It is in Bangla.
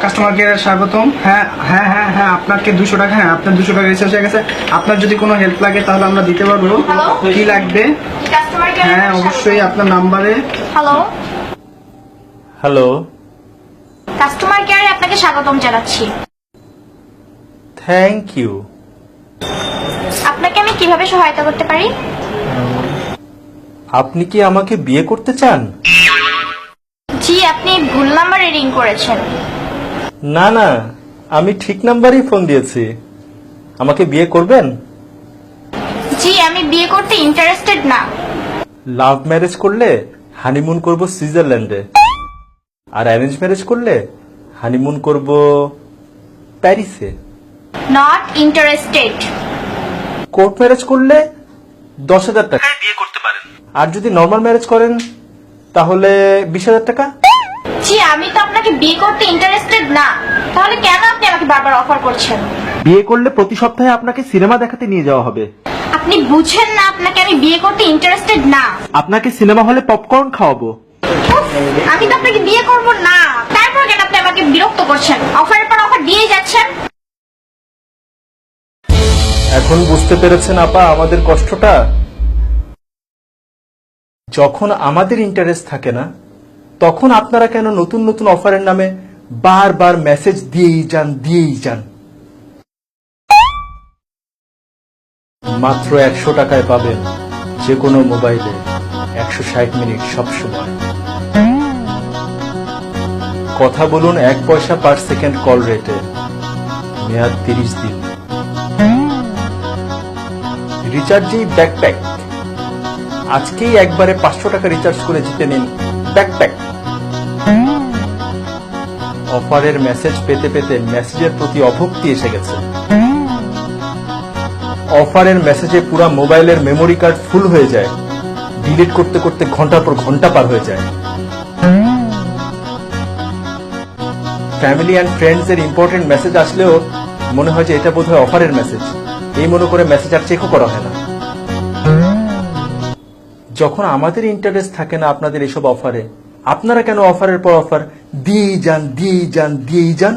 কাস্টমার কেয়ারে স্বাগতম। হ্যাঁ হ্যাঁ হ্যাঁ হ্যাঁ, আপনাকে 200 টাকা, হ্যাঁ আপনার 200 টাকা রিচার্জ হয়ে গেছে। আপনার যদি কোনো হেল্প লাগে তাহলে আমরা দিতে পারবো। কি লাগবে? হ্যাঁ অবশ্যই আপনার নাম্বারে। হ্যালো, হ্যালো, কাস্টমার কেয়ারে আপনাকে স্বাগতম জানাচ্ছি। Thank you. আপনাকে আমি কিভাবে সহায়তা করতে পারি? আপনি কি আমাকে বিয়ে করতে চান? জি, আপনি ভুল নাম্বারে রিং করেছেন। না না, আমি ঠিক নাম্বারেই ফোন দিয়েছি। আমাকে বিয়ে করবেন? জি, আমি বিয়ে করতে ইন্টারেস্টেড না। লাভ ম্যারেজ করলে হানিমুন করব সুইজারল্যান্ডে, আর অ্যারেঞ্জ ম্যারেজ করলে হানিমুন করব প্যারিসে। Not interested. কোর্ট ম্যারেজ করলে 10,000 টাকা বিয়ে করতে পারেন, আর যদি নর্মাল ম্যারেজ করেন তাহলে 20,000 টাকা। জি, আমি তো আপনাকে বিয়ে করতে ইন্টারেস্টেড না, তাহলে কেন আপনি আমাকে বারবার অফার করছেন? বিয়ে করলে প্রতি সপ্তাহে আপনাকে সিনেমা দেখাতে নিয়ে যাওয়া হবে। আপনি বুঝেন না আপনাকে আমি বিয়ে করতে ইন্টারেস্টেড না। আপনাকে সিনেমা হলে পপকর্ন খাওয়াবো। উফ, আমি তো আপনাকে বিয়ে করব না, তারপর কেন আপনি আমাকে বিরক্ত করছেন? অফারের পর অফার দিয়ে যাচ্ছেন। এখন বুঝতে পেরেছেন আপা আমাদের কষ্টটা? যখন আমাদের ইন্টারেস্ট থাকে না, তখন আপনারা কেন নতুন নতুন অফারের নামে বারবার মেসেজ দিয়েই যান। মাত্র 100 টাকায় পাবেন যে কোনো মোবাইলে 160 মিনিট সব সময় কথা বলুন 1 পয়সা পার সেকেন্ড কল রেটে, মেয়াদ 30 দিন। রিচার্জেই ব্যাকপ্যাক। আজকেই একবারে 500 টাকা রিচার্জ করে জিতে নিন ব্যাকপ্যাক। অফারের মেসেজ পেতে পেতে মেসেজের প্রতি অভক্তি এসে গেছে। অফারের মেসেজে পুরো মোবাইলের মেমোরি কার্ড ফুল হয়ে যায়, ডিলিট করতে করতে ঘন্টার পর ঘন্টা পার হয়ে যায়। ফ্যামিলি অ্যান্ড ফ্রেন্ডস এর ইম্পর্টেন্ট মেসেজ আসলেও মনে হয় যে এটা বোধহয় অফারের মেসেজ, এই মনে করে মেসেজ আর চেকও করা হয় না। যখন আমাদের ইন্টারেস্ট থাকে না আপনাদের এসব অফারে, আপনারা কেন অফারের পর অফার দিয়েই যান?